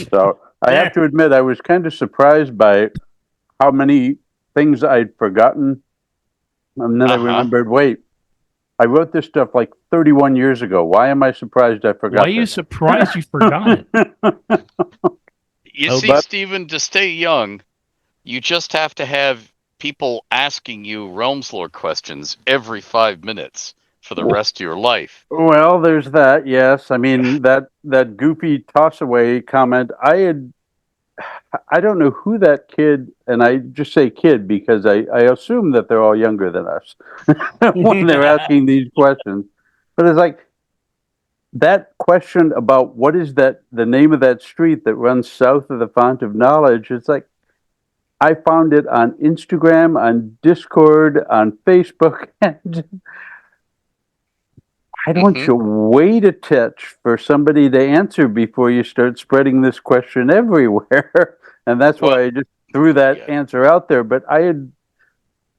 So I have to admit, I was kind of surprised by how many things I'd forgotten. And then I remembered, wait, I wrote this stuff like 31 years ago. Why am I surprised I forgot Why are you this? surprised you forgot it? You see, Stephen, to stay young, you just have to have people asking you Realms Lore questions every 5 minutes for the rest of your life. Well, there's that, yes. I mean, that goofy toss-away comment, I don't know who that kid, and I just say kid because I assume that they're all younger than us when they're asking these questions. But it's like, that question about what is the name of that street that runs south of the Font of Knowledge, it's like, I found it on Instagram, on Discord, on Facebook, and I don't you wait a touch for somebody to answer before you start spreading this question everywhere. And that's why I just threw that answer out there. But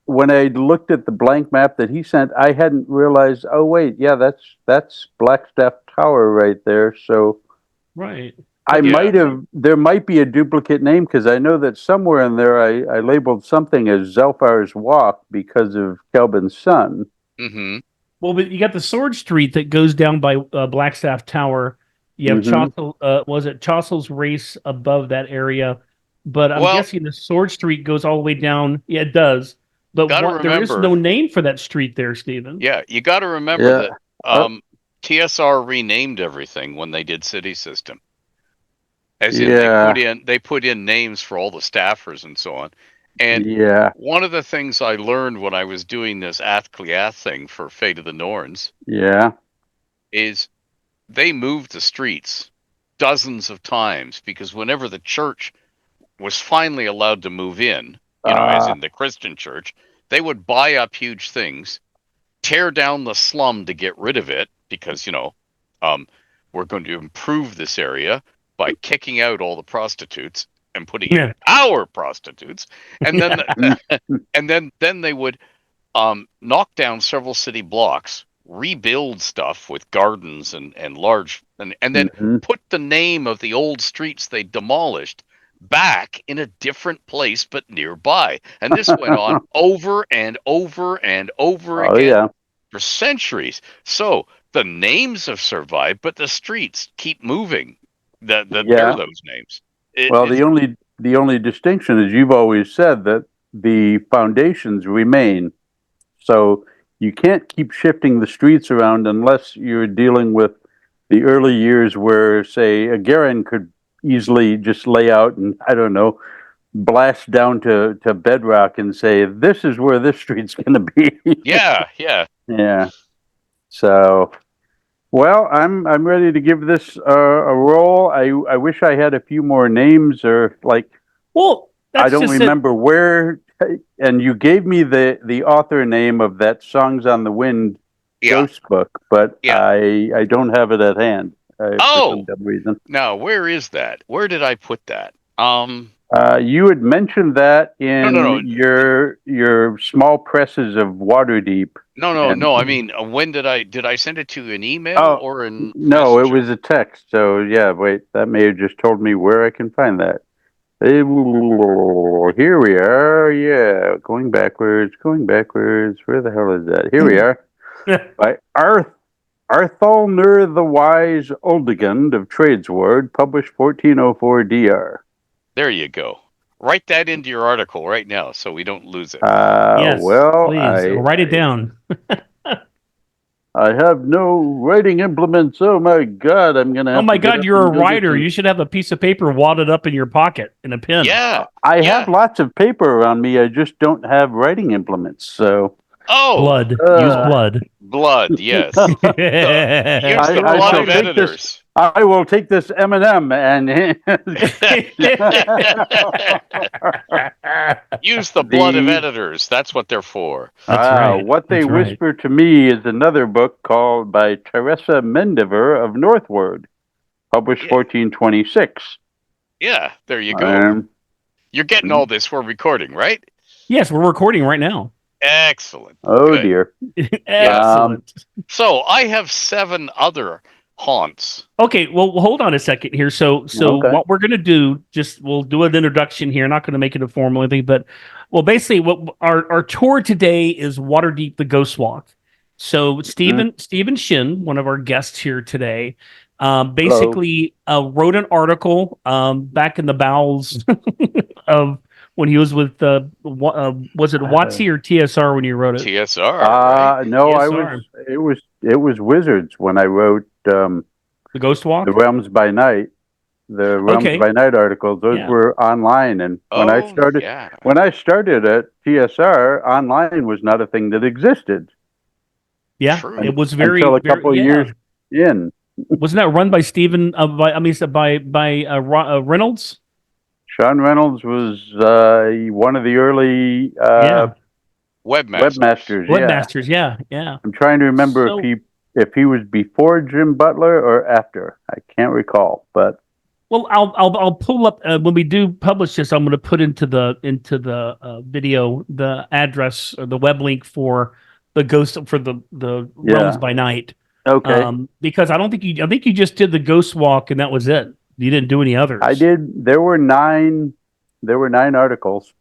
when I looked at the blank map that he sent, I hadn't realized, oh wait, yeah, that's Blackstaff Tower right there. So right. There might be a duplicate name because I know that somewhere in there I labeled something as Zelfar's Walk because of Kelvin's son. Mm-hmm. Well, but you got the Sword Street that goes down by Blackstaff Tower. You have Chaucel's Race above that area. But I'm guessing the Sword Street goes all the way down. Yeah, it does. But there is no name for that street there, Stephen. Yeah, you got to remember that TSR renamed everything when they did City System. As in, they put in names for all the staffers and so on. And one of the things I learned when I was doing this Athcliath thing for Fate of the Norns, is they moved the streets dozens of times because whenever the church was finally allowed to move in, as in the Christian church, they would buy up huge things, tear down the slum to get rid of it because we're going to improve this area by kicking out all the prostitutes and putting in our prostitutes, and then and then they would knock down several city blocks, rebuild stuff with gardens and large and then put the name of the old streets they demolished back in a different place but nearby, and this went on over and over and over again for centuries. So the names have survived, but the streets keep moving. That bear those names. The only distinction is you've always said that the foundations remain. So you can't keep shifting the streets around unless you're dealing with the early years where, say, a Garen could easily just lay out and, I don't know, blast down to bedrock and say, this is where this street's going to be. Yeah. So... Well, I'm ready to give this a roll. I wish I had a few more names or I don't remember where. And you gave me the author name of that Songs on the Wind ghost book, but I don't have it at hand for some dumb reason. Now, where is that? Where did I put that? You had mentioned that in your small presses of Waterdeep. No. I mean, when did I send it to an email or in? No, it was a text. So wait, that may have just told me where I can find that. Here we are. Yeah, going backwards. Where the hell is that? Here we are. By Arthalnur the Wise Oldegund of Tradesward, published 1404 DR. There you go. Write that into your article right now so we don't lose it. Yes, please. Write it down. I have no writing implements. Oh my God, I'm going to have Oh my God, you're a writer. You should have a piece of paper wadded up in your pocket and a pen. Yeah. I have lots of paper around me. I just don't have writing implements. So. Blood. Use blood. Blood, yes. Use the blood of editors. I will take this M&M and use the blood of editors. That's what they're for. What They Whisper to Me is another book called by Teresa Mendiver of Northward, published 1426. Yeah, there you go. You're getting all this. We're recording, right? Yes, we're recording right now. Excellent. Oh, dear. Excellent. So I have 7 other haunts. Okay, well, hold on a second here. So Okay. what we're gonna do, we'll do an introduction here. Not gonna make it a formal anything, but well, basically, what our tour today is Waterdeep, the Ghost Walk. So Steven Schend, one of our guests here today, basically wrote an article back in the bowels of when he was with was it WotC or TSR when you wrote it? TSR, right? No, TSR. it was Wizards when I wrote The Ghost Walk. the Realms by Night. The Realms Okay. by Night articles, those Yeah. were online, and when I started at TSR, online was not a thing that existed. Yeah, True. it was until a couple of years in. Wasn't that run by Stephen? By Reynolds? Sean Reynolds was one of the early webmasters. Webmasters. Yeah. I'm trying to remember So, if he was before Jim Butler or after. I can't recall, but well, I'll pull up when we do publish this. I'm going to put into the video the address or the web link for the Realms by Night. Okay. Because I think you just did the Ghost Walk and that was it. You didn't do any others. I did. There were 9 articles.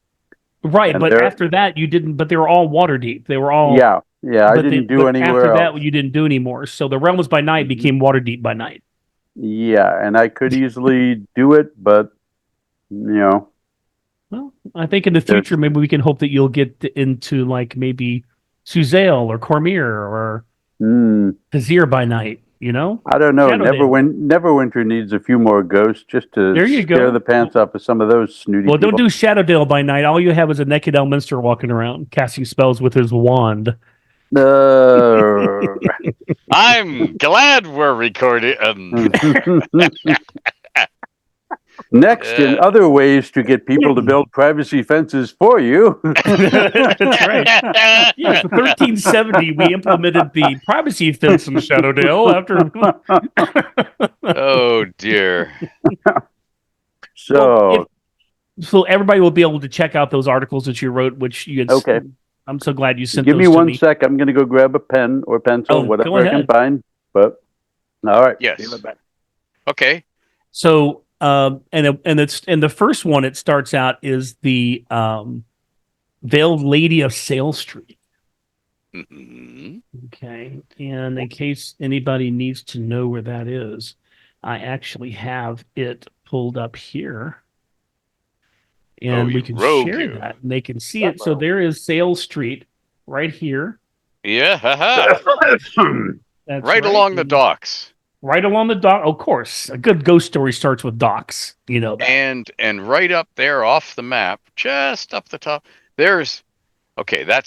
Right, but after that you didn't. But they were all Waterdeep. They were all yeah. I didn't do anywhere after else. that, you didn't do anymore. So the Realms by Night became Waterdeep by Night. Yeah, and I could easily do it, but Well, I think in the future maybe we can hope that you'll get into like maybe Suzale or Cormier or Kazir by Night. You know, I don't know. Neverwinter needs a few more ghosts just to scare the pants off of some of those snooty people. Don't do Shadowdale by Night. All you have is a naked Elminster walking around casting spells with his wand. I'm glad we're recording. Next, in other ways to get people to build privacy fences for you. That's right. Yes, 1370, we implemented the privacy fence in Shadowdale after. Oh dear. So everybody will be able to check out those articles that you wrote, which you had. Okay. I'm so glad you sent. Give those me to one sec. I'm going to go grab a pen or pencil, whatever I can find. But all right. Yes. Okay. So and the first one it starts out is the Veiled Lady of Sale Street. Mm-hmm. Okay, and in case anybody needs to know where that is, I actually have it pulled up here. And we can share that and they can see it. So there is Sale Street right here. Yeah. That's right along the docks. Right along the dock. Of course, a good ghost story starts with docks. You know that. And right up there off the map, just up the top, that's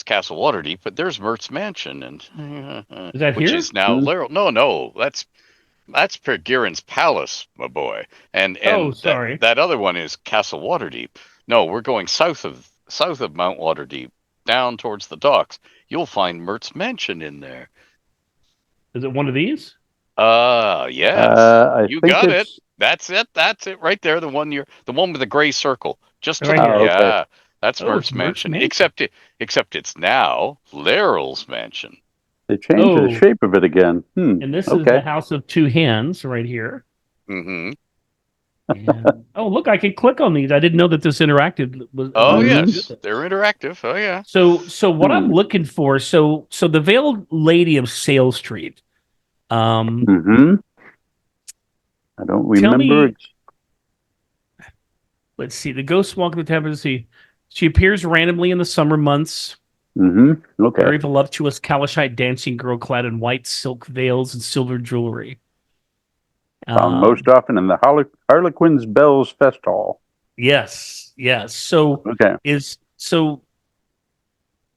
Castle Waterdeep, but there's Mert's Mansion, and is that which here? is now Laurel. No, that's Pergirin's Palace, my boy. And sorry. That other one is Castle Waterdeep. No, we're going south of Mount Waterdeep, down towards the docks. You'll find Mert's Mansion in there. Is it one of these? Yes. You got it. That's it right there. The one with the gray circle. Just right here. Yeah. That's Mert's Mansion. Except it's now Laurel's Mansion. They changed the shape of it again. And this is the House of Two Hands right here. Mm-hmm. And, look, I can click on these. I didn't know that this interactive was. Oh yes, they're interactive. Oh yeah. So what I'm looking for. So the Veiled Lady of Sale Street. I don't remember. Let's see. The Ghost Walk of the Tavern. She appears randomly in the summer months. Okay. Very voluptuous Kalashite dancing girl clad in white silk veils and silver jewelry. Found most often in the Harlequin's Bells Fest Hall. Yes. So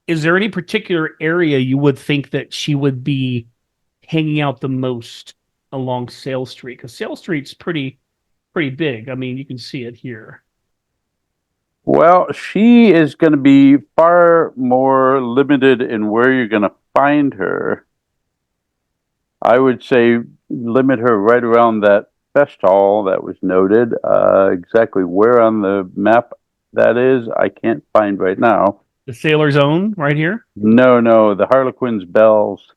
is there any particular area you would think that she would be hanging out the most along Sale Street? Because Sale Street's pretty big. I mean, you can see it here. Well, she is going to be far more limited in where you're going to find her. I would say limit her right around that fest hall that was noted. Exactly where on the map that is, I can't find right now. The Sailor's Own right here? No, the Harlequin's Bells.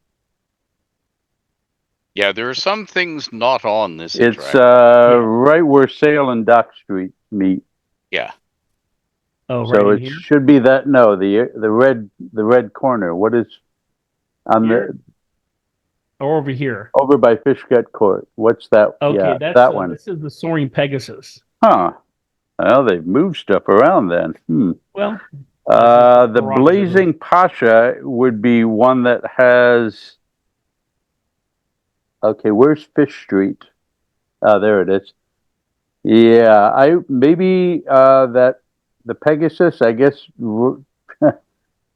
Yeah, there are some things not on this It's attraction. right where Sale and Dock Street meet. Yeah. Oh, So right in it here. should be that. No, the red corner. What is on Here? Or over here. over by Fishgut Court? What's that? Okay, Yeah, that's that one. this is the Soaring Pegasus. Huh. Well, they've moved stuff around then. Well, that's The Blazing Pasha would be one that has. Okay, where's Fish Street? Oh, there it is. Yeah, I maybe that the Pegasus, I guess,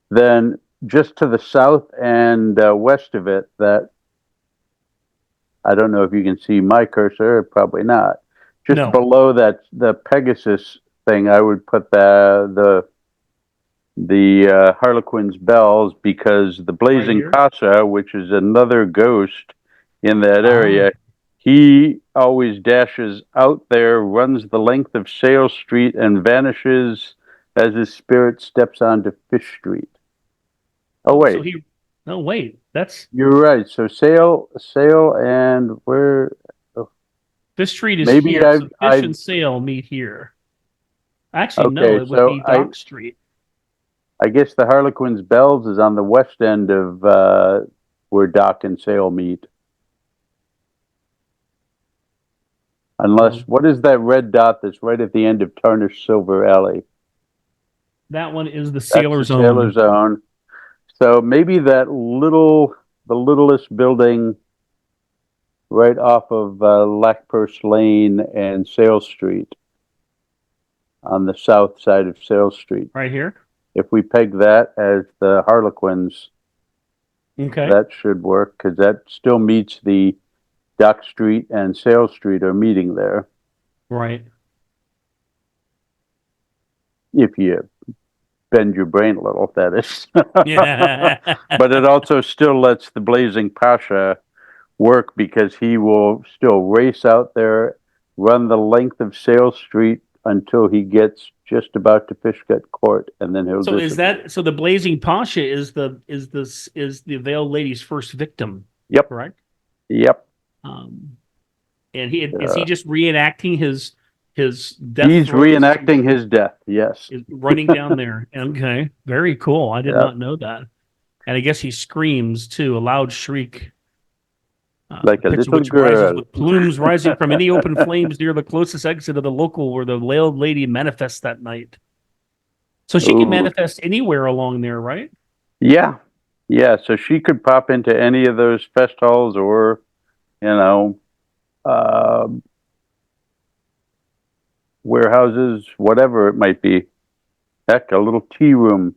then just to the south and west of it, that I don't know if you can see my cursor, probably not. Just No. below that, the Pegasus thing, I would put the Harlequin's bells, because the Blazing Pasha, which is another ghost in that area, he always dashes out there, runs the length of Sale Street, and vanishes as his spirit steps onto Fish Street. Oh wait, no wait, that's you're right. So Sale, and where? Fish Street is Maybe here. So Fish and Sale meet here. Actually, no, it would be Dock Street. I guess the Harlequin's Bells is on the west end of where Dock and Sale meet. Unless, what is that red dot that's right at the end of Tarnished Silver Alley? That one is the Sailor's Own. Sailor's Own. So maybe the littlest building right off of Lackpurse Lane and Sale Street on the south side of Sale Street. Right here? If we peg that as the Harlequins, okay, that should work, because that still meets the Dock Street and Sale Street are meeting there. Right. If you bend your brain a little, that is. Yeah. But it also still lets the Blazing Pasha work, because he will still race out there, run the length of Sale Street until he gets just about to Fishgut Court, and then he'll. So the Blazing Pasha is the Veiled Lady's first victim? Yep. Correct. Yep. And is he just reenacting his death? He's reenacting his death. Yes. Running down there. Okay. Very cool. I did not know that. And I guess he screams too, a loud shriek. Like a little girl. Rises with plumes rising from any open flames near the closest exit of the local where the Veiled Lady manifests that night. So she can manifest anywhere along there, right? Yeah. Yeah. So she could pop into any of those fest halls, or, warehouses, whatever it might be. Heck, a little tea room.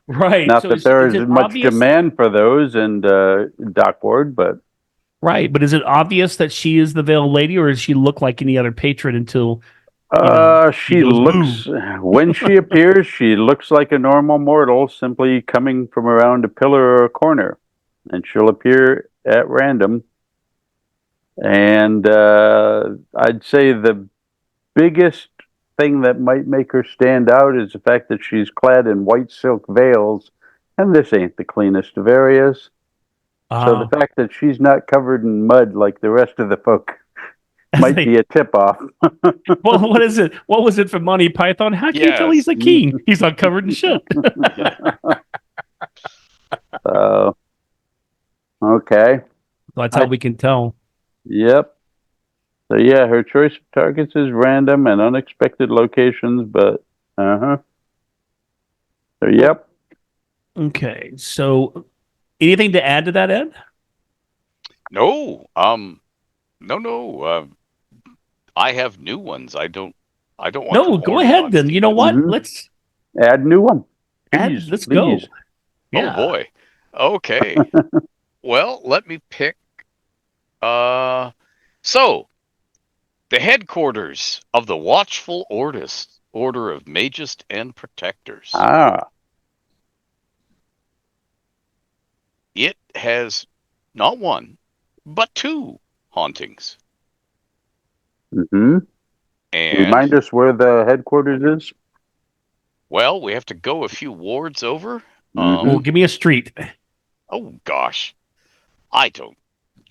Right. Not that there is much demand for those in Dockboard, but. Right. But is it obvious that she is the Veiled Lady, or does she look like any other patron until she looks, when she appears, she looks like a normal mortal, simply coming from around a pillar or a corner, and she'll appear at random. And I'd say the biggest thing that might make her stand out is the fact that she's clad in white silk veils, and this ain't the cleanest of areas. So the fact that she's not covered in mud like the rest of the folk might be a tip-off. Well, what is it? What was it from Monty Python? How can you tell he's a king? He's not covered in shit. Okay. That's how we can tell. Yep. So yeah, her choice of targets is random and unexpected locations, but So yep. Okay. So anything to add to that, Ed? No. No. I have new ones. I don't want. No, go ahead then. You know what? Let's add new one. Let's go. Yeah. Oh boy. Okay. Well, let me pick. So the headquarters of the Watchful Order of Mages and Protectors. It has not one, but two hauntings. And remind us where the headquarters is. Well, we have to go a few wards over. Well, give me a street. Oh gosh, I don't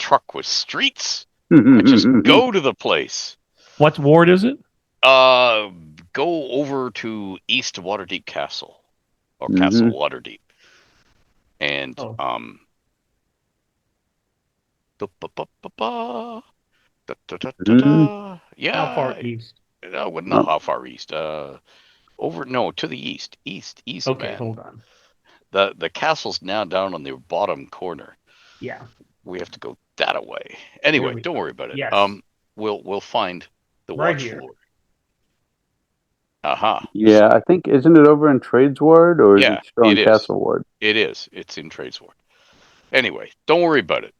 truck with streets. I just go to the place. What ward is it? Go over to East Waterdeep Castle, or Castle Waterdeep, and yeah. How far east? Well, not how far east. To the east. East, Okay, man. hold on. The castle's now down on the bottom corner. Yeah. We have to go that way. Anyway, don't worry about it. Yes. We'll find the Right Watchful here. Order. Aha. Yeah, I think, isn't it over in Trades Ward, or is it still in Castle Ward? It is. It's in Trades Ward. Anyway, don't worry about it.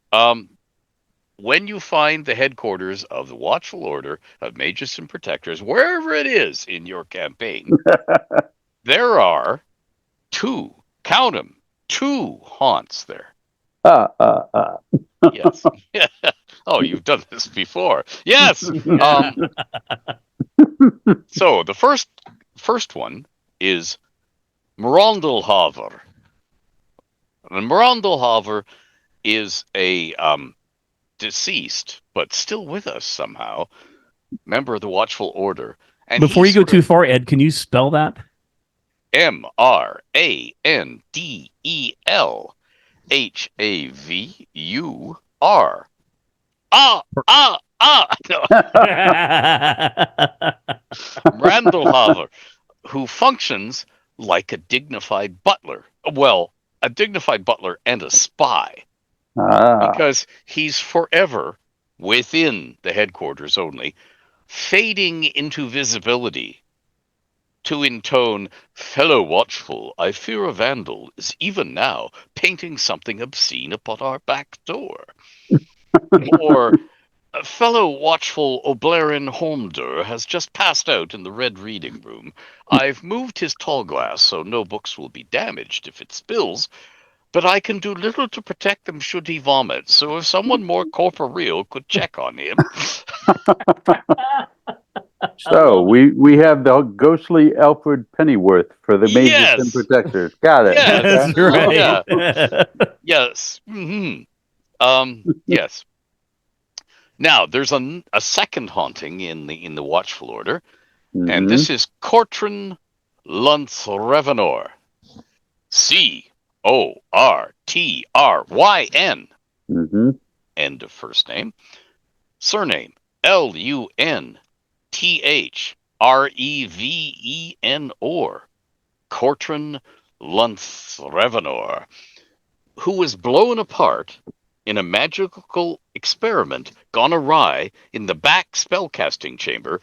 When you find the headquarters of the Watchful Order of Mages and Protectors, wherever it is in your campaign, there are count them, 2 haunts there. Yes. Oh, you've done this before. Yes. So the first one is Morondalhaver. And Morondalhaver is a deceased, but still with us somehow, member of the Watchful Order. And before you go too far, Ed, can you spell that? Mrandalhavur. Randallhaver, who functions like a dignified butler. Well, a dignified butler and a spy. Because he's forever within the headquarters only, fading into visibility to intone, "Fellow Watchful, I fear a vandal is even now painting something obscene upon our back door." Or, "Fellow Watchful O'Blairin Holmder has just passed out in the red reading room. I've moved his tall glass so no books will be damaged if it spills, but I can do little to protect them should he vomit, so if someone more corporeal could check on him." So we have the ghostly Alfred Pennyworth for the Mages and Protectors. Got it. Yes, that's right. Yeah. Yes. Mm-hmm. Yes. Now there's a second haunting in the Watchful Order, and this is Cortrin Lunthrevenor. Cortryn. End of first name. Surname Lunthrevenour. Cortrin Lunthrevenor, who was blown apart in a magical experiment gone awry in the back spellcasting chamber.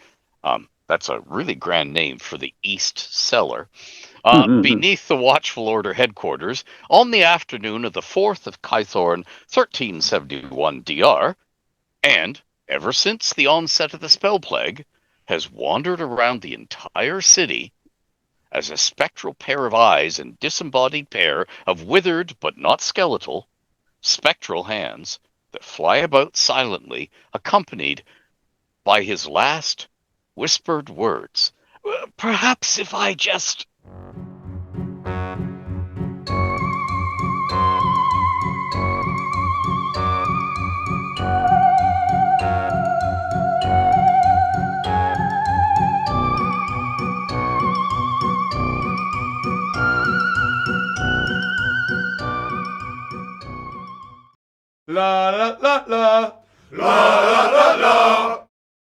That's a really grand name for the East Cellar. Beneath the Watchful Order headquarters on the afternoon of the 4th of Kythorn, 1371 DR, and ever since the onset of the spell plague, has wandered around the entire city as a spectral pair of eyes and disembodied pair of withered but not skeletal spectral hands that fly about silently, accompanied by his last whispered words. "Perhaps if I just..." La la la la la la la la.